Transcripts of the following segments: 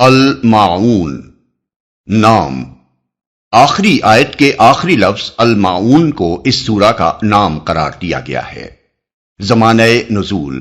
الماعون نام۔ آخری آیت کے آخری لفظ الماعون کو اس سورہ کا نام قرار دیا گیا ہے۔ زمانہ نزول: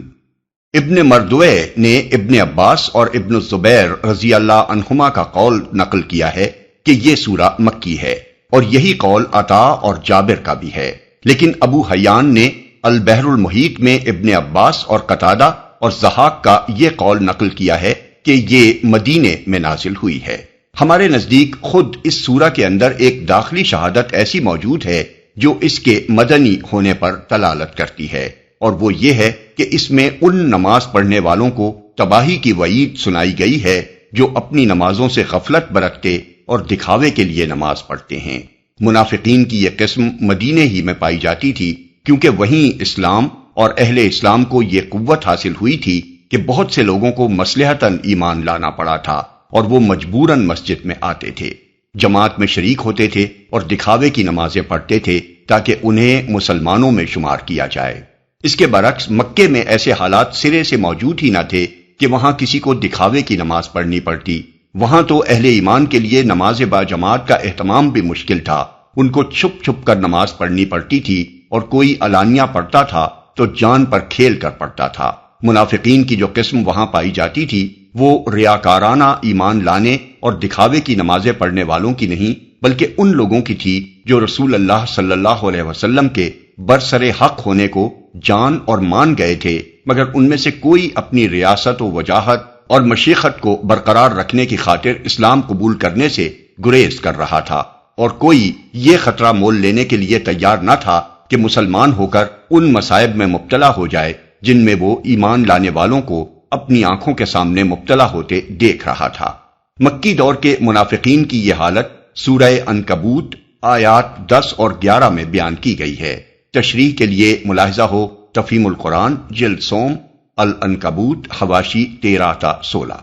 ابن مردوے نے ابن عباس اور ابن الزبیر رضی اللہ عنہما کا قول نقل کیا ہے کہ یہ سورہ مکی ہے، اور یہی قول عطا اور جابر کا بھی ہے، لیکن ابو حیان نے البحر المحیط میں ابن عباس اور قتادہ اور ضحاک کا یہ قول نقل کیا ہے کہ یہ مدینے میں نازل ہوئی ہے۔ ہمارے نزدیک خود اس سورہ کے اندر ایک داخلی شہادت ایسی موجود ہے جو اس کے مدنی ہونے پر دلالت کرتی ہے، اور وہ یہ ہے کہ اس میں ان نماز پڑھنے والوں کو تباہی کی وعید سنائی گئی ہے جو اپنی نمازوں سے غفلت برتتے اور دکھاوے کے لیے نماز پڑھتے ہیں۔ منافقین کی یہ قسم مدینے ہی میں پائی جاتی تھی، کیونکہ وہیں اسلام اور اہل اسلام کو یہ قوت حاصل ہوئی تھی کہ بہت سے لوگوں کو مصلحتاً ایمان لانا پڑا تھا، اور وہ مجبوراً مسجد میں آتے تھے، جماعت میں شریک ہوتے تھے اور دکھاوے کی نمازیں پڑھتے تھے تاکہ انہیں مسلمانوں میں شمار کیا جائے۔ اس کے برعکس مکے میں ایسے حالات سرے سے موجود ہی نہ تھے کہ وہاں کسی کو دکھاوے کی نماز پڑھنی پڑتی۔ وہاں تو اہل ایمان کے لیے نماز با جماعت کا اہتمام بھی مشکل تھا، ان کو چھپ چھپ کر نماز پڑھنی پڑتی تھی، اور کوئی علانیہ پڑھتا تھا تو جان پر کھیل کر پڑھتا تھا۔ منافقین کی جو قسم وہاں پائی جاتی تھی وہ ریاکارانہ ایمان لانے اور دکھاوے کی نمازیں پڑھنے والوں کی نہیں، بلکہ ان لوگوں کی تھی جو رسول اللہ صلی اللہ علیہ وسلم کے برسر حق ہونے کو جان اور مان گئے تھے، مگر ان میں سے کوئی اپنی ریاست و وجاہت اور مشیخت کو برقرار رکھنے کی خاطر اسلام قبول کرنے سے گریز کر رہا تھا، اور کوئی یہ خطرہ مول لینے کے لیے تیار نہ تھا کہ مسلمان ہو کر ان مصائب میں مبتلا ہو جائے جن میں وہ ایمان لانے والوں کو اپنی آنکھوں کے سامنے مبتلا ہوتے دیکھ رہا تھا۔ مکی دور کے منافقین کی یہ حالت سورہ عنکبوت آیات 10 اور 11 میں بیان کی گئی ہے۔ تشریح کے لیے ملاحظہ ہو تفہیم القرآن جلد سوم العنکبوت حواشی 13 تا 16۔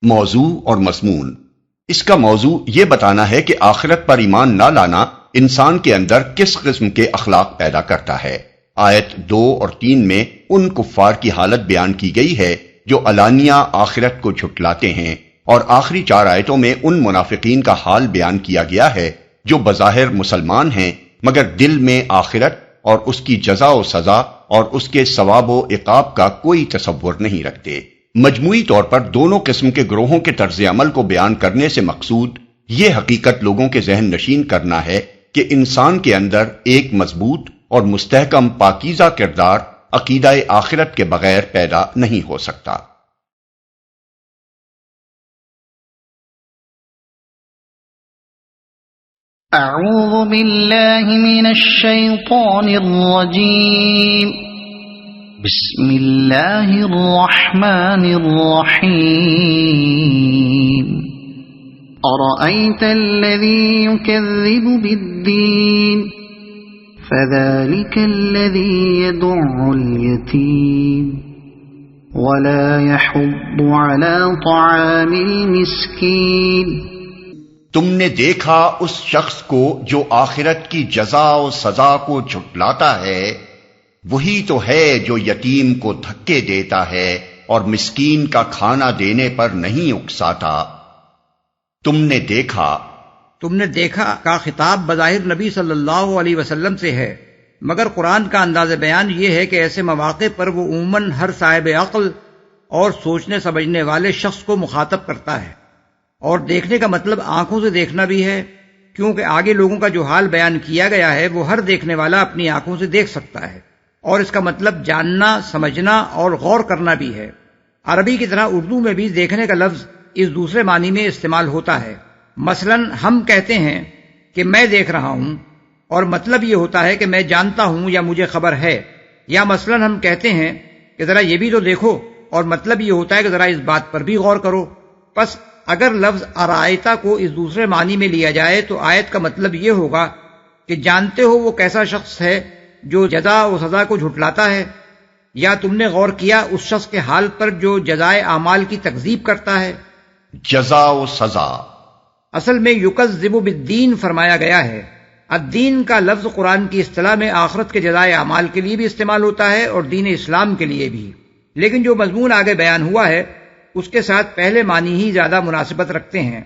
موضوع اور مضمون: اس کا موضوع یہ بتانا ہے کہ آخرت پر ایمان نہ لانا انسان کے اندر کس قسم کے اخلاق پیدا کرتا ہے۔ آیت 2 اور 3 میں ان کفار کی حالت بیان کی گئی ہے جو علانیہ آخرت کو جھٹلاتے ہیں، اور آخری 4 آیتوں میں ان منافقین کا حال بیان کیا گیا ہے جو بظاہر مسلمان ہیں مگر دل میں آخرت اور اس کی جزا و سزا اور اس کے ثواب و عقاب کا کوئی تصور نہیں رکھتے۔ مجموعی طور پر دونوں قسم کے گروہوں کے طرز عمل کو بیان کرنے سے مقصود یہ حقیقت لوگوں کے ذہن نشین کرنا ہے کہ انسان کے اندر ایک مضبوط اور مستحکم پاکیزہ کردار عقیدہ آخرت کے بغیر پیدا نہیں ہو سکتا۔ اعوذ باللہ من الشیطان الرجیم، بسم اللہ الرحمن الرحیم۔ ارأیت الذی یکذب بالدین فذلك الذي يدع اليتيم ولا يحض على طعام المسكين۔ تم نے دیکھا اس شخص کو جو آخرت کی جزا و سزا کو جھٹلاتا ہے، وہی تو ہے جو یتیم کو دھکے دیتا ہے اور مسکین کا کھانا دینے پر نہیں اکساتا۔ تم نے دیکھا کا خطاب بظاہر نبی صلی اللہ علیہ وسلم سے ہے، مگر قرآن کا انداز بیان یہ ہے کہ ایسے مواقع پر وہ عموماً ہر صاحب عقل اور سوچنے سمجھنے والے شخص کو مخاطب کرتا ہے، اور دیکھنے کا مطلب آنکھوں سے دیکھنا بھی ہے، کیونکہ آگے لوگوں کا جو حال بیان کیا گیا ہے وہ ہر دیکھنے والا اپنی آنکھوں سے دیکھ سکتا ہے، اور اس کا مطلب جاننا، سمجھنا اور غور کرنا بھی ہے۔ عربی کی طرح اردو میں بھی دیکھنے کا لفظ اس دوسرے معنی میں استعمال ہوتا ہے۔ مثلا ہم کہتے ہیں کہ میں دیکھ رہا ہوں، اور مطلب یہ ہوتا ہے کہ میں جانتا ہوں یا مجھے خبر ہے، یا مثلا ہم کہتے ہیں کہ ذرا یہ بھی تو دیکھو، اور مطلب یہ ہوتا ہے کہ ذرا اس بات پر بھی غور کرو۔ پس اگر لفظ ارائیتا کو اس دوسرے معنی میں لیا جائے تو آیت کا مطلب یہ ہوگا کہ جانتے ہو وہ کیسا شخص ہے جو جزا و سزا کو جھٹلاتا ہے، یا تم نے غور کیا اس شخص کے حال پر جو جزائے اعمال کی تکذیب کرتا ہے۔ جزا و سزا اصل میں یکذب بالدین فرمایا گیا ہے۔ الدین کا لفظ قرآن کی اصطلاح میں آخرت کے جزائے اعمال کے لیے بھی استعمال ہوتا ہے اور دین اسلام کے لیے بھی، لیکن جو مضمون آگے بیان ہوا ہے اس کے ساتھ پہلے معنی ہی زیادہ مناسبت رکھتے ہیں،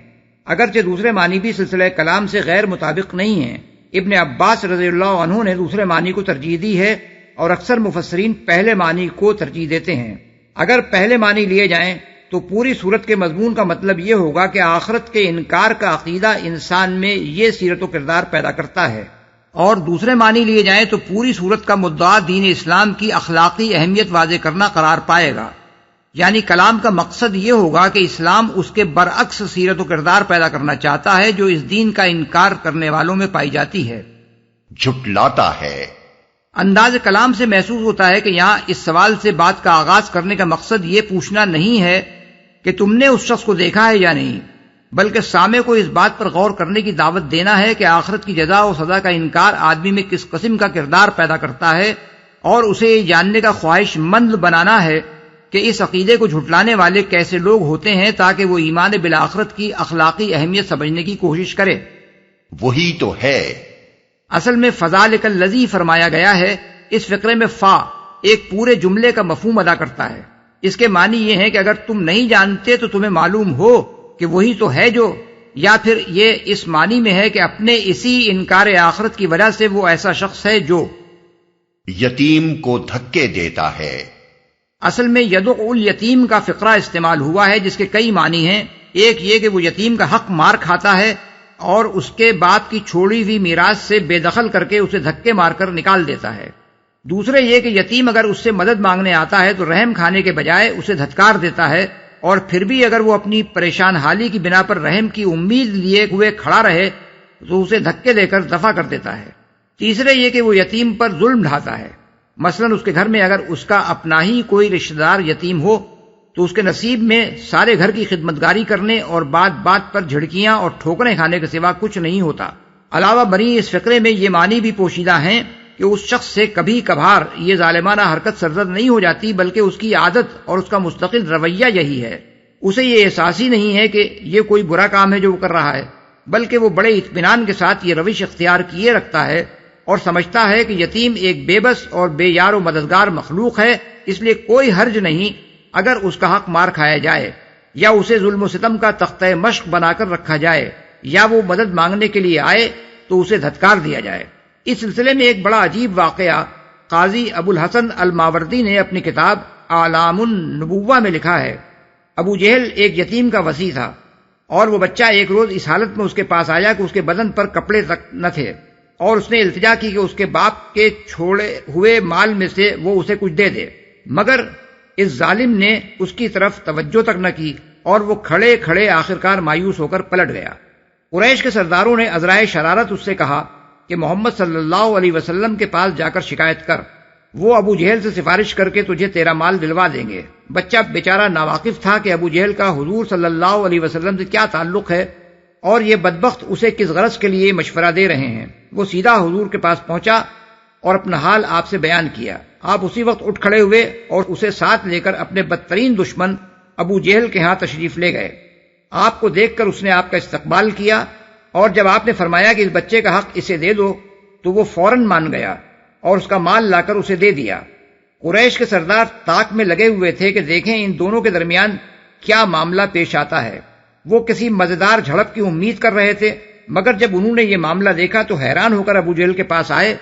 اگرچہ دوسرے معنی بھی سلسلہ کلام سے غیر مطابق نہیں ہیں۔ ابن عباس رضی اللہ عنہ نے دوسرے معنی کو ترجیح دی ہے اور اکثر مفسرین پہلے معنی کو ترجیح دیتے ہیں۔ اگر پہلے معنی لیے جائیں تو پوری صورت کے مضمون کا مطلب یہ ہوگا کہ آخرت کے انکار کا عقیدہ انسان میں یہ سیرت و کردار پیدا کرتا ہے، اور دوسرے معنی لیے جائیں تو پوری صورت کا مدعا دین اسلام کی اخلاقی اہمیت واضح کرنا قرار پائے گا، یعنی کلام کا مقصد یہ ہوگا کہ اسلام اس کے برعکس سیرت و کردار پیدا کرنا چاہتا ہے جو اس دین کا انکار کرنے والوں میں پائی جاتی ہے، جھٹلاتا ہے۔ انداز کلام سے محسوس ہوتا ہے کہ یہاں اس سوال سے بات کا آغاز کرنے کا مقصد یہ پوچھنا نہیں ہے کہ تم نے اس شخص کو دیکھا ہے یا نہیں، بلکہ سامع کو اس بات پر غور کرنے کی دعوت دینا ہے کہ آخرت کی جزا و سزا کا انکار آدمی میں کس قسم کا کردار پیدا کرتا ہے، اور اسے یہ جاننے کا خواہش مند بنانا ہے کہ اس عقیدے کو جھٹلانے والے کیسے لوگ ہوتے ہیں تاکہ وہ ایمان بالآخرت کی اخلاقی اہمیت سمجھنے کی کوشش کرے۔ وہی تو ہے۔ اصل میں فذالک الذی فرمایا گیا ہے، اس فقرے میں فا ایک پورے جملے کا مفہوم ادا کرتا ہے۔ اس کے معنی یہ ہے کہ اگر تم نہیں جانتے تو تمہیں معلوم ہو کہ وہی تو ہے جو، یا پھر یہ اس معنی میں ہے کہ اپنے اسی انکار آخرت کی وجہ سے وہ ایسا شخص ہے جو یتیم کو دھکے دیتا ہے۔ اصل میں یدعو الیتیم کا فقرہ استعمال ہوا ہے جس کے کئی معنی ہیں۔ ایک یہ کہ وہ یتیم کا حق مار کھاتا ہے اور اس کے باپ کی چھوڑی ہوئی میراث سے بے دخل کر کے اسے دھکے مار کر نکال دیتا ہے۔ دوسرے یہ کہ یتیم اگر اس سے مدد مانگنے آتا ہے تو رحم کھانے کے بجائے اسے دھتکار دیتا ہے، اور پھر بھی اگر وہ اپنی پریشان حالی کی بنا پر رحم کی امید لیے ہوئے کھڑا رہے تو اسے دھکے دے کر دفع کر دیتا ہے۔ تیسرے یہ کہ وہ یتیم پر ظلم ڈھاتا ہے، مثلا اس کے گھر میں اگر اس کا اپنا ہی کوئی رشتہ دار یتیم ہو تو اس کے نصیب میں سارے گھر کی خدمتگاری کرنے اور بات بات پر جھڑکیاں اور ٹھوکریں کھانے کے سوا کچھ نہیں ہوتا۔ علاوہ بری اس فقرے میں یہ معنی بھی پوشیدہ ہیں کہ اس شخص سے کبھی کبھار یہ ظالمانہ حرکت سرزد نہیں ہو جاتی، بلکہ اس کی عادت اور اس کا مستقل رویہ یہی ہے۔ اسے یہ احساس ہی نہیں ہے کہ یہ کوئی برا کام ہے جو وہ کر رہا ہے، بلکہ وہ بڑے اطمینان کے ساتھ یہ روش اختیار کیے رکھتا ہے اور سمجھتا ہے کہ یتیم ایک بے بس اور بے یار و مددگار مخلوق ہے، اس لیے کوئی حرج نہیں اگر اس کا حق مار کھایا جائے، یا اسے ظلم و ستم کا تختہ مشق بنا کر رکھا جائے، یا وہ مدد مانگنے کے لیے آئے تو اسے دھتکار دیا جائے۔ اس سلسلے میں ایک بڑا عجیب واقعہ قاضی ابو الحسن الماوردی نے اپنی کتاب اعلام النبوہ میں لکھا ہے۔ ابو جہل ایک یتیم کا وصی تھا، اور وہ بچہ ایک روز اس حالت میں اس کے پاس آیا کہ اس کے بدن پر کپڑے تک نہ تھے، اور اس نے التجا کی کہ اس کے باپ کے چھوڑے ہوئے مال میں سے وہ اسے کچھ دے دے، مگر اس ظالم نے اس کی طرف توجہ تک نہ کی، اور وہ کھڑے کھڑے آخرکار مایوس ہو کر پلٹ گیا۔ قریش کے سرداروں نے عذرائے شرارت اس سے کہا کہ محمد صلی اللہ علیہ وسلم کے پاس جا کر شکایت کر، وہ ابو جہل سے سفارش کر کے تجھے تیرا مال دلوا دیں گے۔ بچہ بیچارہ ناواقف تھا کہ ابو جہل کا حضور صلی اللہ علیہ وسلم سے کیا تعلق ہے اور یہ بدبخت اسے کس غرض کے لیے مشورہ دے رہے ہیں۔ وہ سیدھا حضور کے پاس پہنچا اور اپنا حال آپ سے بیان کیا۔ آپ اسی وقت اٹھ کھڑے ہوئے اور اسے ساتھ لے کر اپنے بدترین دشمن ابو جہل کے ہاں تشریف لے گئے۔ آپ کو دیکھ کر اس نے آپ کا استقبال کیا، اور جب آپ نے فرمایا کہ اس بچے کا حق اسے دے دو تو وہ فوراً مان گیا اور اس کا مال لا کر اسے دے دیا۔ قریش کے سردار طاق میں لگے ہوئے تھے کہ دیکھیں ان دونوں کے درمیان کیا معاملہ پیش آتا ہے۔ وہ کسی مزیدار جھڑپ کی امید کر رہے تھے، مگر جب انہوں نے یہ معاملہ دیکھا تو حیران ہو کر ابو جہل کے پاس آئے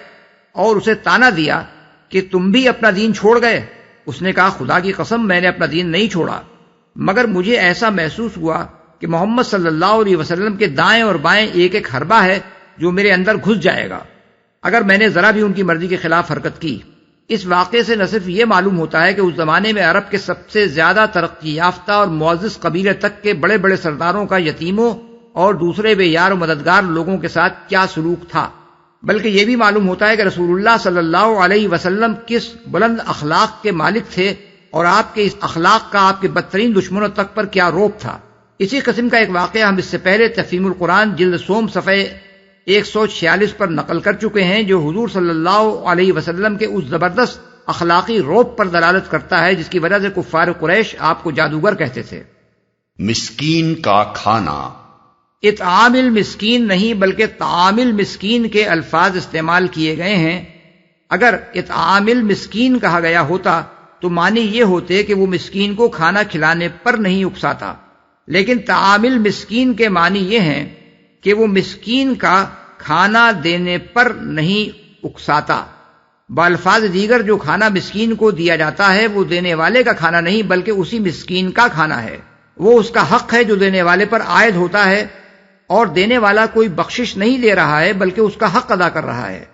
اور اسے تانا دیا کہ تم بھی اپنا دین چھوڑ گئے۔ اس نے کہا خدا کی قسم میں نے اپنا دین نہیں چھوڑا، مگر مجھے ایسا محسوس ہوا کہ محمد صلی اللہ علیہ وسلم کے دائیں اور بائیں ایک ایک حربہ ہے جو میرے اندر گھس جائے گا اگر میں نے ذرا بھی ان کی مرضی کے خلاف حرکت کی۔ اس واقعے سے نہ صرف یہ معلوم ہوتا ہے کہ اس زمانے میں عرب کے سب سے زیادہ ترقی یافتہ اور معزز قبیلے تک کے بڑے بڑے سرداروں کا یتیموں اور دوسرے بے یار و مددگار لوگوں کے ساتھ کیا سلوک تھا، بلکہ یہ بھی معلوم ہوتا ہے کہ رسول اللہ صلی اللہ علیہ وسلم کس بلند اخلاق کے مالک تھے اور آپ کے اس اخلاق کا آپ کے بدترین دشمنوں تک پر کیا روب تھا۔ اسی قسم کا ایک واقعہ ہم اس سے پہلے تفہیم القرآن جلد سوم صفحے 146 پر نقل کر چکے ہیں، جو حضور صلی اللہ علیہ وسلم کے اس زبردست اخلاقی روب پر دلالت کرتا ہے جس کی وجہ سے کفار قریش آپ کو جادوگر کہتے تھے۔ مسکین کا کھانا، اطعام المسکین نہیں بلکہ طعام المسکین کے الفاظ استعمال کیے گئے ہیں۔ اگر اطعام المسکین کہا گیا ہوتا تو معنی یہ ہوتے کہ وہ مسکین کو کھانا کھلانے پر نہیں اکساتا، لیکن تعامل مسکین کے معنی یہ ہیں کہ وہ مسکین کا کھانا دینے پر نہیں اکساتا۔ بالفاظ دیگر جو کھانا مسکین کو دیا جاتا ہے وہ دینے والے کا کھانا نہیں بلکہ اسی مسکین کا کھانا ہے، وہ اس کا حق ہے جو دینے والے پر عائد ہوتا ہے، اور دینے والا کوئی بخشش نہیں دے رہا ہے بلکہ اس کا حق ادا کر رہا ہے۔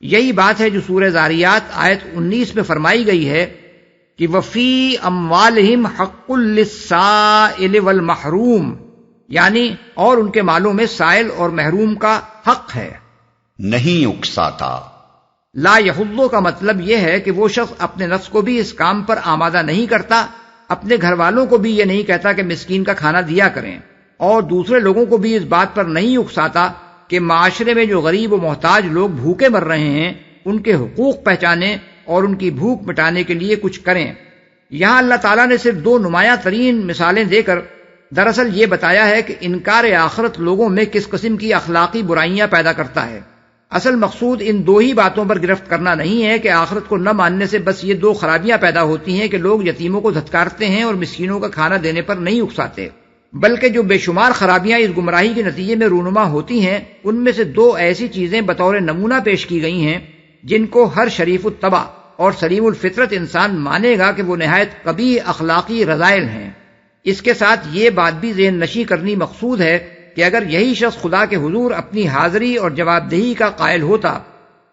یہی بات ہے جو سورہ ذاریات آیت 19 میں فرمائی گئی ہے کہ وفی اموالہم حق للسائل والمحروم، یعنی اور ان کے مالوں میں سائل اور محروم کا حق ہے۔ نہیں اکساتا۔ لا یحض کا مطلب یہ ہے کہ وہ شخص اپنے نفس کو بھی اس کام پر آمادہ نہیں کرتا، اپنے گھر والوں کو بھی یہ نہیں کہتا کہ مسکین کا کھانا دیا کریں، اور دوسرے لوگوں کو بھی اس بات پر نہیں اکساتا کہ معاشرے میں جو غریب و محتاج لوگ بھوکے مر رہے ہیں ان کے حقوق پہچانیں اور ان کی بھوک مٹانے کے لیے کچھ کریں۔ یہاں اللہ تعالیٰ نے صرف دو نمایاں ترین مثالیں دے کر دراصل یہ بتایا ہے کہ انکار آخرت لوگوں میں کس قسم کی اخلاقی برائیاں پیدا کرتا ہے۔ اصل مقصود ان دو ہی باتوں پر گرفت کرنا نہیں ہے کہ آخرت کو نہ ماننے سے بس یہ دو خرابیاں پیدا ہوتی ہیں کہ لوگ یتیموں کو دھتکارتے ہیں اور مسکینوں کا کھانا دینے پر نہیں اکساتے، بلکہ جو بے شمار خرابیاں اس گمراہی کے نتیجے میں رونما ہوتی ہیں ان میں سے دو ایسی چیزیں بطور نمونہ پیش کی گئی ہیں جن کو ہر شریف الطبع اور سلیم الفطرت انسان مانے گا کہ وہ نہایت قبیح اخلاقی رذائل ہیں۔ اس کے ساتھ یہ بات بھی ذہن نشی کرنی مقصود ہے کہ اگر یہی شخص خدا کے حضور اپنی حاضری اور جواب دہی کا قائل ہوتا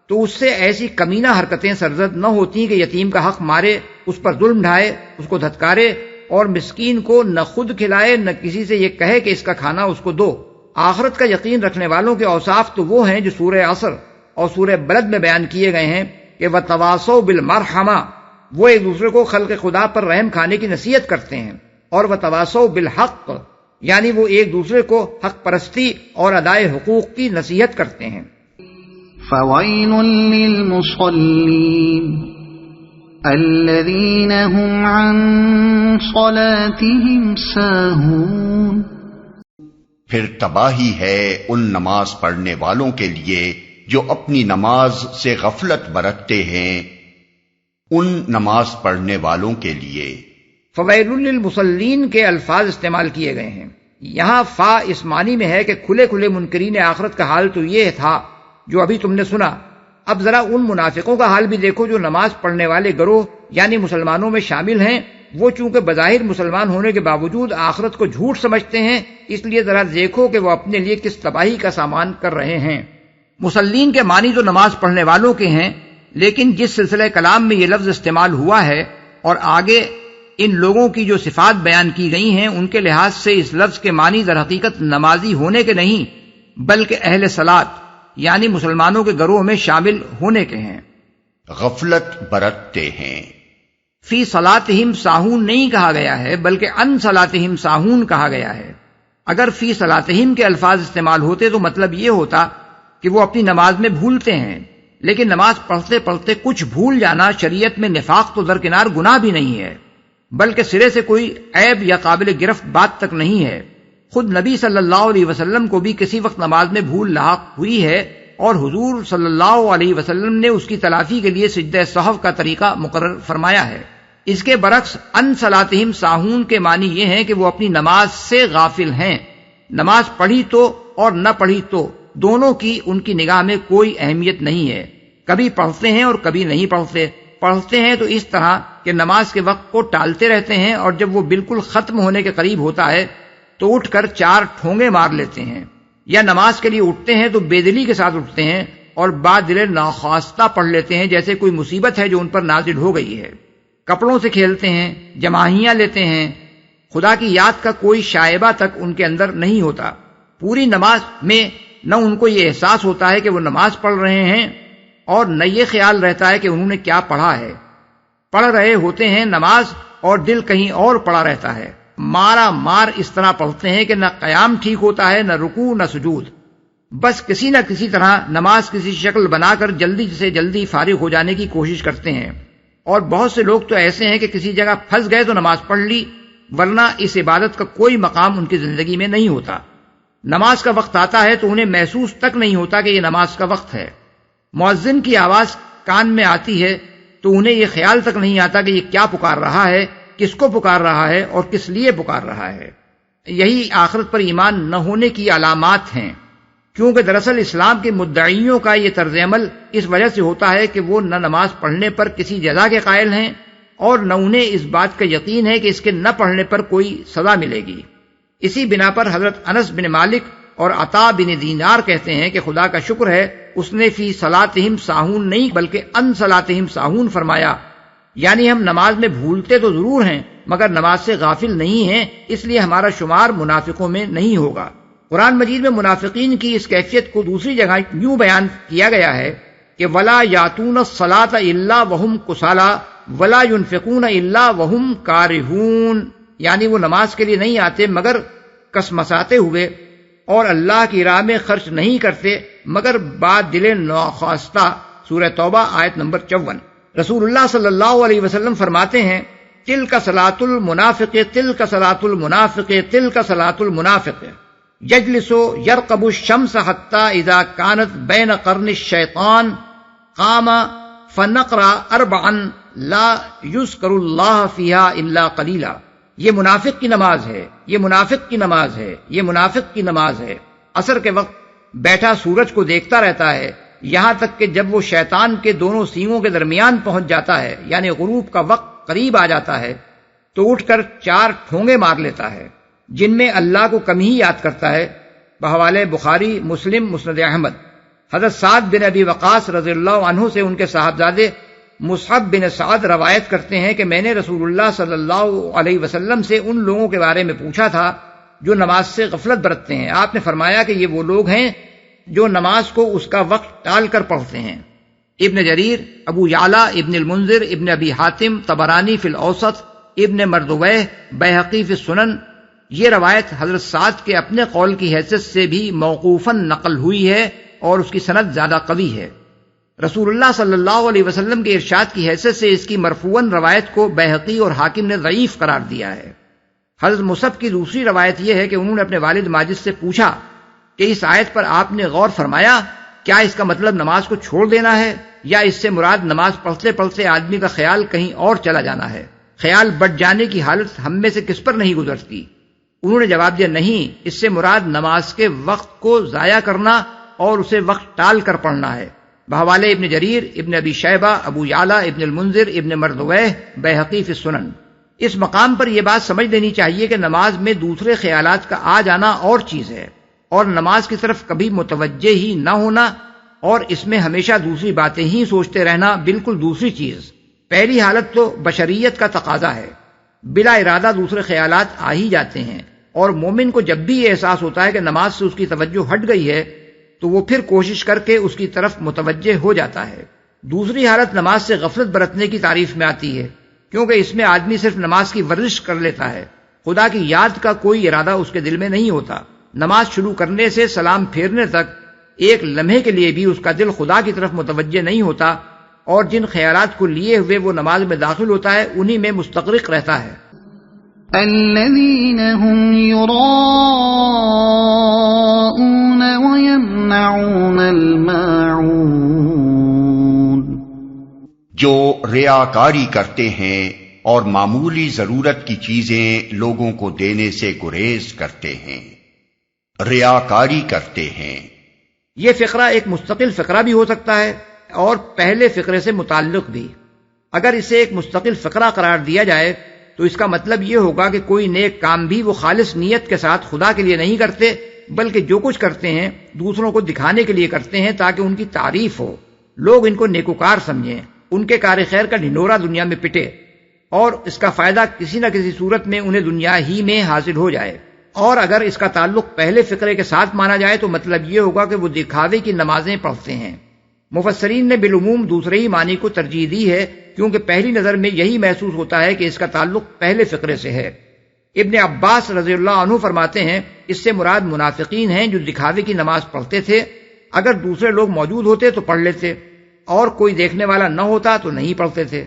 تو اس سے ایسی کمینہ حرکتیں سرزد نہ ہوتی کہ یتیم کا حق مارے، اس پر ظلم ڈھائے، اس کو دھتکارے اور مسکین کو نہ خود کھلائے نہ کسی سے یہ کہے کہ اس کا کھانا اس کو دو۔ آخرت کا یقین رکھنے والوں کے اوصاف تو وہ ہیں جو سورہ عصر اور سورہ بلد میں بیان کیے گئے ہیں کہ وَتَوَاصَوْا بِالْمَرْحَمَةِ، وہ ایک دوسرے کو خلق خدا پر رحم کھانے کی نصیحت کرتے ہیں، اور وَتَوَاصَوْا بِالْحَقِّ، یعنی وہ ایک دوسرے کو حق پرستی اور ادائے حقوق کی نصیحت کرتے ہیں۔ فَوَيْلٌ لِّلْمُصَلِّينَ الَّذِينَ هُمْ عَن صَلَاتِهِمْ سَاهُونَ، پھر تباہی ہے ان نماز پڑھنے والوں کے لیے جو اپنی نماز سے غفلت برتتے ہیں، ان نماز پڑھنے والوں کے لیے۔ فویل للمصلین کے الفاظ استعمال کیے گئے ہیں، یہاں فا اس معنی میں ہے کہ کھلے کھلے منکرین آخرت کا حال تو یہ تھا جو ابھی تم نے سنا، اب ذرا ان منافقوں کا حال بھی دیکھو جو نماز پڑھنے والے گروہ یعنی مسلمانوں میں شامل ہیں۔ وہ چونکہ بظاہر مسلمان ہونے کے باوجود آخرت کو جھوٹ سمجھتے ہیں، اس لیے ذرا دیکھو کہ وہ اپنے لیے کس تباہی کا سامان کر رہے ہیں۔ مسلین کے معنی تو نماز پڑھنے والوں کے ہیں، لیکن جس سلسلہ کلام میں یہ لفظ استعمال ہوا ہے اور آگے ان لوگوں کی جو صفات بیان کی گئی ہیں ان کے لحاظ سے اس لفظ کے معنی در حقیقت نمازی ہونے کے نہیں بلکہ اہل صلاۃ یعنی مسلمانوں کے گروہ میں شامل ہونے کے ہیں۔ غفلت برتتے ہیں۔ فی صلاتہم ساہون نہیں کہا گیا ہے بلکہ ان صلاتہم ساہون کہا گیا ہے۔ اگر فی صلاتہم کے الفاظ استعمال ہوتے تو مطلب یہ ہوتا کہ وہ اپنی نماز میں بھولتے ہیں، لیکن نماز پڑھتے پڑھتے کچھ بھول جانا شریعت میں نفاق تو درکنار گناہ بھی نہیں ہے، بلکہ سرے سے کوئی عیب یا قابل گرفت بات تک نہیں ہے۔ خود نبی صلی اللہ علیہ وسلم کو بھی کسی وقت نماز میں بھول لاحق ہوئی ہے اور حضور صلی اللہ علیہ وسلم نے اس کی تلافی کے لیے سجدہ سہو کا طریقہ مقرر فرمایا ہے۔ اس کے برعکس ان صلاتہم ساہون کے معنی یہ ہیں کہ وہ اپنی نماز سے غافل ہیں، نماز پڑھی تو اور نہ پڑھی تو دونوں کی ان کی نگاہ میں کوئی اہمیت نہیں ہے، کبھی پڑھتے ہیں اور کبھی نہیں پڑھتے ہیں تو اس طرح کہ نماز کے وقت کو ٹالتے رہتے ہیں، اور جب وہ بالکل ختم ہونے کے قریب ہوتا ہے تو اٹھ کر 4 ٹھونگے مار لیتے ہیں، یا نماز کے لیے اٹھتے ہیں تو بے دلی کے ساتھ اٹھتے ہیں اور بادل ناخواستہ پڑھ لیتے ہیں جیسے کوئی مصیبت ہے جو ان پر نازل ہو گئی ہے۔ کپڑوں سے کھیلتے ہیں، جماہیاں لیتے ہیں، خدا کی یاد کا کوئی شائبہ تک ان کے اندر نہیں ہوتا۔ پوری نماز میں نہ ان کو یہ احساس ہوتا ہے کہ وہ نماز پڑھ رہے ہیں اور نہ یہ خیال رہتا ہے کہ انہوں نے کیا پڑھا ہے۔ پڑھ رہے ہوتے ہیں نماز اور دل کہیں اور پڑا رہتا ہے، مارا مار اس طرح پڑھتے ہیں کہ نہ قیام ٹھیک ہوتا ہے، نہ رکوع نہ سجود، بس کسی نہ کسی طرح نماز کسی شکل بنا کر جلدی سے جلدی فارغ ہو جانے کی کوشش کرتے ہیں۔ اور بہت سے لوگ تو ایسے ہیں کہ کسی جگہ پھنس گئے تو نماز پڑھ لی، ورنہ اس عبادت کا کوئی مقام ان کی زندگی میں نہیں ہوتا۔ نماز کا وقت آتا ہے تو انہیں محسوس تک نہیں ہوتا کہ یہ نماز کا وقت ہے۔ مؤذن کی آواز کان میں آتی ہے تو انہیں یہ خیال تک نہیں آتا کہ یہ کیا پکار رہا ہے، کس کو پکار رہا ہے اور کس لیے پکار رہا ہے۔ یہی آخرت پر ایمان نہ ہونے کی علامات ہیں، کیونکہ دراصل اسلام کے مدعیوں کا یہ طرز عمل اس وجہ سے ہوتا ہے کہ وہ نہ نماز پڑھنے پر کسی جزا کے قائل ہیں اور نہ انہیں اس بات کا یقین ہے کہ اس کے نہ پڑھنے پر کوئی سزا ملے گی۔ اسی بنا پر حضرت انس بن مالک اور عطا بن دینار کہتے ہیں کہ خدا کا شکر ہے اس نے فی صلاتہم ساہون نہیں بلکہ ان صلاتہم ساہون فرمایا، یعنی ہم نماز میں بھولتے تو ضرور ہیں مگر نماز سے غافل نہیں ہیں، اس لیے ہمارا شمار منافقوں میں نہیں ہوگا۔ قرآن مجید میں منافقین کی اس کیفیت کو دوسری جگہ یوں بیان کیا گیا ہے کہ ولا یاتون الصلاۃ الا وہم کسالى ولا ينفقون الا وہم کارہون، یعنی وہ نماز کے لیے نہیں آتے مگر کسمساتے ہوئے، اور اللہ کی راہ میں خرچ نہیں کرتے مگر باد دل ناخواستہ۔ سورہ توبہ آیت نمبر 54۔ رسول اللہ صلی اللہ علیہ وسلم فرماتے ہیں تلک صلاۃ المنافق تلک صلاۃ المنافق تلک صلاۃ المنافق یجلس یرقب الشمس حتی اذا كانت بین قرن الشیطان قام فنقرا اربعا لا یذکر اللہ فیہا الا قلیلا۔ یہ منافق کی نماز ہے، یہ منافق کی نماز ہے، یہ منافق کی نماز ہے۔ عصر کے وقت بیٹھا سورج کو دیکھتا رہتا ہے یہاں تک کہ جب وہ شیطان کے دونوں سینگوں کے درمیان پہنچ جاتا ہے، یعنی غروب کا وقت قریب آ جاتا ہے، تو اٹھ کر 4 ٹھونگے مار لیتا ہے جن میں اللہ کو کم ہی یاد کرتا ہے۔ بحوالے بخاری، مسلم، مسند احمد۔ حضرت سعد بن ابی وقاص رضی اللہ عنہ سے ان کے صاحبزادے مصعب بن سعد روایت کرتے ہیں کہ میں نے رسول اللہ صلی اللہ علیہ وسلم سے ان لوگوں کے بارے میں پوچھا تھا جو نماز سے غفلت برتتے ہیں۔ آپ نے فرمایا کہ یہ وہ لوگ ہیں جو نماز کو اس کا وقت ٹال کر پڑھتے ہیں۔ ابن جریر، ابو یعلا، ابن المنذر، ابن ابی حاتم، طبرانی فی الاوسط، ابن مردویہ، بیہقی فی السنن، یہ روایت حضرت سعد کے اپنے قول کی حیثیت سے بھی موقوفاً نقل ہوئی ہے اور اس کی سند زیادہ قوی ہے۔ رسول اللہ صلی اللہ علیہ وسلم کے ارشاد کی حیثیت سے اس کی مرفوعاً روایت کو بیہقی اور حاکم نے ضعیف قرار دیا ہے۔ حضرت مصعب کی دوسری روایت یہ ہے کہ انہوں نے اپنے والد ماجد سے پوچھا کہ اس آیت پر آپ نے غور فرمایا، کیا اس کا مطلب نماز کو چھوڑ دینا ہے یا اس سے مراد نماز پڑھتے پڑھتے آدمی کا خیال کہیں اور چلا جانا ہے؟ خیال بٹ جانے کی حالت ہم میں سے کس پر نہیں گزرتی؟ انہوں نے جواب دیا نہیں، اس سے مراد نماز کے وقت کو ضائع کرنا اور اسے وقت ٹال کر پڑھنا ہے۔ بحوالے ابن جریر، ابن ابی شیبہ، ابو یعلا، ابن المنذر، ابن مردویہ، بیہقی فی السنن۔ اس مقام پر یہ بات سمجھ لینی چاہیے کہ نماز میں دوسرے خیالات کا آ جانا اور چیز ہے، اور نماز کی طرف کبھی متوجہ ہی نہ ہونا اور اس میں ہمیشہ دوسری باتیں ہی سوچتے رہنا بالکل دوسری چیز۔ پہلی حالت تو بشریت کا تقاضا ہے، بلا ارادہ دوسرے خیالات آ ہی جاتے ہیں، اور مومن کو جب بھی یہ احساس ہوتا ہے کہ نماز سے اس کی توجہ ہٹ گئی ہے تو وہ پھر کوشش کر کے اس کی طرف متوجہ ہو جاتا ہے۔ دوسری حالت نماز سے غفلت برتنے کی تعریف میں آتی ہے، کیونکہ اس میں آدمی صرف نماز کی ورزش کر لیتا ہے، خدا کی یاد کا کوئی ارادہ اس کے دل میں نہیں ہوتا۔ نماز شروع کرنے سے سلام پھیرنے تک ایک لمحے کے لیے بھی اس کا دل خدا کی طرف متوجہ نہیں ہوتا، اور جن خیالات کو لیے ہوئے وہ نماز میں داخل ہوتا ہے انہی میں مستغرق رہتا ہے۔ الذين هم يراءون ويمنعون الماعون، جو ریاکاری کرتے ہیں اور معمولی ضرورت کی چیزیں لوگوں کو دینے سے گریز کرتے ہیں، ریاکاری کرتے ہیں۔ یہ فقرہ ایک مستقل فقرہ بھی ہو سکتا ہے اور پہلے فقرے سے متعلق بھی۔ اگر اسے ایک مستقل فقرہ قرار دیا جائے تو اس کا مطلب یہ ہوگا کہ کوئی نیک کام بھی وہ خالص نیت کے ساتھ خدا کے لیے نہیں کرتے، بلکہ جو کچھ کرتے ہیں دوسروں کو دکھانے کے لیے کرتے ہیں تاکہ ان کی تعریف ہو، لوگ ان کو نیکوکار سمجھیں، ان کے کار خیر کا ڈھنڈورا دنیا میں پٹے، اور اس کا فائدہ کسی نہ کسی صورت میں انہیں دنیا ہی میں حاصل ہو جائے۔ اور اگر اس کا تعلق پہلے فقرے کے ساتھ مانا جائے تو مطلب یہ ہوگا کہ وہ دکھاوے کی نمازیں پڑھتے ہیں۔ مفسرین نے بالعموم دوسرے ہی معنی کو ترجیح دی ہے، کیونکہ پہلی نظر میں یہی محسوس ہوتا ہے کہ اس کا تعلق پہلے فقرے سے ہے۔ ابن عباس رضی اللہ عنہ فرماتے ہیں اس سے مراد منافقین ہیں جو دکھاوے کی نماز پڑھتے تھے، اگر دوسرے لوگ موجود ہوتے تو پڑھ لیتے، اور کوئی دیکھنے والا نہ ہوتا تو نہیں پڑھتے تھے۔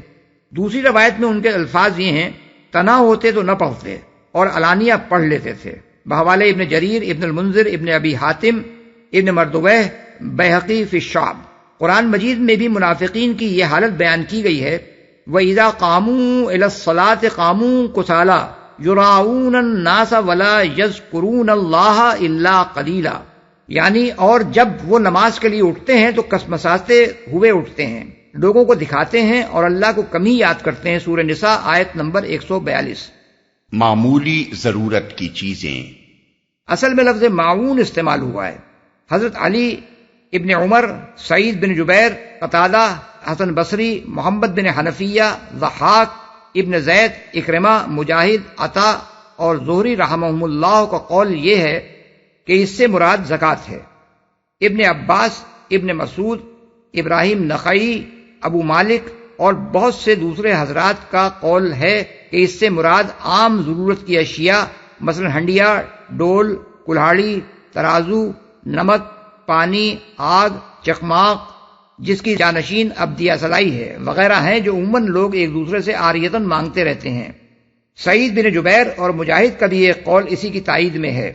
دوسری روایت میں ان کے الفاظ یہ ہیں، تنہا ہوتے تو نہ پڑھتے اور علانیہ پڑھ لیتے تھے۔ بحوالے ابن جریر، ابن المنذر، ابن ابی حاتم، ابن مردویہ، بیہقی فی الشعب۔ قرآن مجید میں بھی منافقین کی یہ حالت بیان کی گئی ہے، وَإِذَا قَامُوا إِلَى الصَّلَاةِ قَامُوا كُسَالَىٰ يُرَاءُونَ النَّاسَ وَلَا يَذْكُرُونَ اللَّهَ إِلَّا قَلِيلًا، یعنی اور جب وہ نماز کے لیے اٹھتے ہیں تو کسمساتے ہوئے اٹھتے ہیں، لوگوں کو دکھاتے ہیں اور اللہ کو کم ہی یاد کرتے ہیں۔ سورہ نساء آیت نمبر 142۔ معمولی ضرورت کی چیزیں۔ اصل میں لفظ معاون استعمال ہوا ہے۔ حضرت علی ابن عمر، سعید بن جبیر، قتادہ، حسن بصری، محمد بن حنفیہ، ضحاک ابن زید، اکرمہ، مجاہد، عطا اور زہری رحمہم اللہ کا قول یہ ہے کہ اس سے مراد زکوٰۃ ہے۔ ابن عباس، ابن مسعود، ابراہیم نخعی، ابو مالک اور بہت سے دوسرے حضرات کا قول ہے کہ اس سے مراد عام ضرورت کی اشیاء مثلا ہنڈیا، ڈول، کلہاڑی، ترازو، نمک، پانی، آگ، چخماق جس کی جانشین ابدیہ سلائی ہے وغیرہ ہیں جو عموماً لوگ ایک دوسرے سے عاریتاً مانگتے رہتے ہیں۔ سعید بن جبیر اور مجاہد کا بھی ایک قول اسی کی تائید میں ہے۔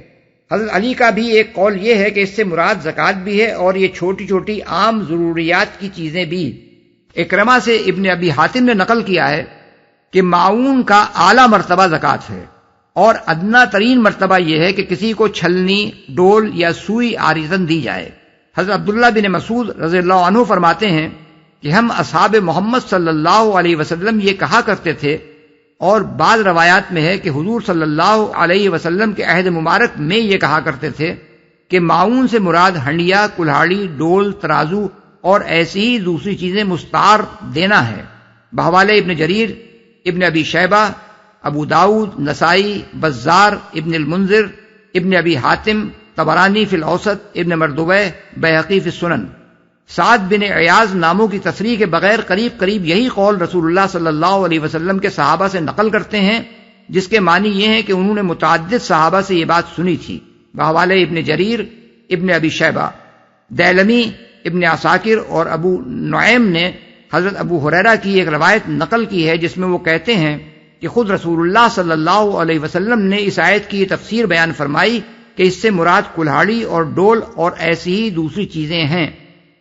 حضرت علی کا بھی ایک قول یہ ہے کہ اس سے مراد زکوٰۃ بھی ہے اور یہ چھوٹی چھوٹی عام ضروریات کی چیزیں بھی۔ اکرمہ سے ابن ابی حاتم نے نقل کیا ہے کہ معاون کا اعلیٰ مرتبہ زکوٰۃ ہے اور ادنا ترین مرتبہ یہ ہے کہ کسی کو چھلنی، ڈول یا سوئی عارضاً دی جائے۔ حضرت عبداللہ بن مسعود رضی اللہ عنہ فرماتے ہیں کہ ہم اصحاب محمد صلی اللہ علیہ وسلم یہ کہا کرتے تھے، اور بعض روایات میں ہے کہ حضور صلی اللہ علیہ وسلم کے عہد مبارک میں یہ کہا کرتے تھے کہ معاون سے مراد ہنڈیا، کلہاڑی، ڈول، ترازو اور ایسی ہی دوسری چیزیں مستعار دینا ہے۔ بحوالہ ابن جریر، ابن ابی شیبہ، ابو داؤد، نسائی، بزار، ابن المنذر، ابن ابی حاتم، طبرانی فی الاوسط، ابن مردویہ، بیہقی فی السنن۔ سعد بن عیاض ناموں کی تصریح کے بغیر قریب یہی قول رسول اللہ صلی اللہ علیہ وسلم کے صحابہ سے نقل کرتے ہیں، جس کے معنی یہ ہے کہ انہوں نے متعدد صحابہ سے یہ بات سنی تھی۔ بحوالہ ابن جریر، ابن ابی شیبہ، دیلمی، ابن عساکر اور ابو نعیم نے حضرت ابو ہریرہ کی ایک روایت نقل کی ہے جس میں وہ کہتے ہیں کہ خود رسول اللہ صلی اللہ علیہ وسلم نے اس آیت کی یہ تفسیر بیان فرمائی کہ اس سے مراد کلہاڑی اور ڈول اور ایسی ہی دوسری چیزیں ہیں۔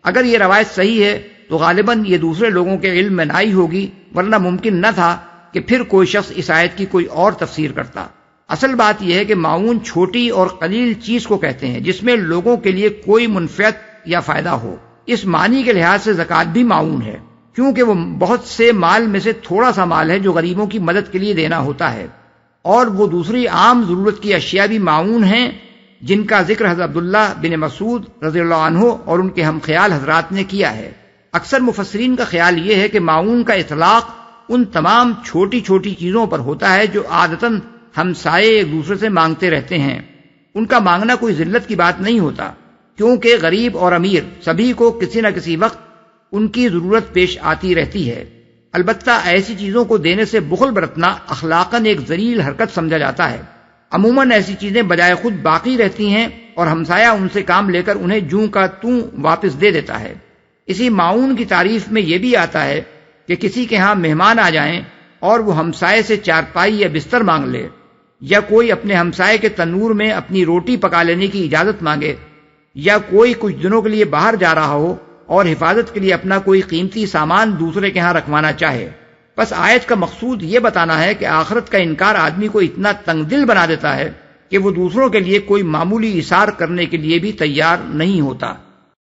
اگر یہ روایت صحیح ہے تو غالباً یہ دوسرے لوگوں کے علم میں نہ آئی ہوگی، ورنہ ممکن نہ تھا کہ پھر کوئی شخص اس آیت کی کوئی اور تفسیر کرتا۔ اصل بات یہ ہے کہ معاون چھوٹی اور قلیل چیز کو کہتے ہیں جس میں لوگوں کے لیے کوئی منفعت یا فائدہ ہو۔ اس معنی کے لحاظ سے زکوٰۃ بھی معاون ہے، کیونکہ وہ بہت سے مال میں سے تھوڑا سا مال ہے جو غریبوں کی مدد کے لیے دینا ہوتا ہے، اور وہ دوسری عام ضرورت کی اشیاء بھی معاون ہیں جن کا ذکر حضرت عبداللہ بن مسعود رضی اللہ عنہ اور ان کے ہم خیال حضرات نے کیا ہے۔ اکثر مفسرین کا خیال یہ ہے کہ معاون کا اطلاق ان تمام چھوٹی چھوٹی چیزوں پر ہوتا ہے جو عادتاً ہمسائے ایک دوسرے سے مانگتے رہتے ہیں۔ ان کا مانگنا کوئی ذلت کی بات نہیں ہوتا، کیونکہ غریب اور امیر سبھی کو کسی نہ کسی وقت ان کی ضرورت پیش آتی رہتی ہے۔ البتہ ایسی چیزوں کو دینے سے بخل برتنا اخلاقاً ایک ذلیل حرکت سمجھا جاتا ہے۔ عموماً ایسی چیزیں بجائے خود باقی رہتی ہیں اور ہمسایہ ان سے کام لے کر انہیں جوں کا توں واپس دے دیتا ہے۔ اسی معاون کی تعریف میں یہ بھی آتا ہے کہ کسی کے ہاں مہمان آ جائیں اور وہ ہمسائے سے چارپائی یا بستر مانگ لے، یا کوئی اپنے ہمسائے کے تنور میں اپنی روٹی پکا لینے کی اجازت مانگے، یا کوئی کچھ دنوں کے لیے باہر جا رہا ہو اور حفاظت کے لیے اپنا کوئی قیمتی سامان دوسرے کے ہاں رکھوانا چاہے۔ بس آیت کا مقصود یہ بتانا ہے کہ آخرت کا انکار آدمی کو اتنا تنگ دل بنا دیتا ہے کہ وہ دوسروں کے لیے کوئی معمولی ایثار کرنے کے لیے بھی تیار نہیں ہوتا۔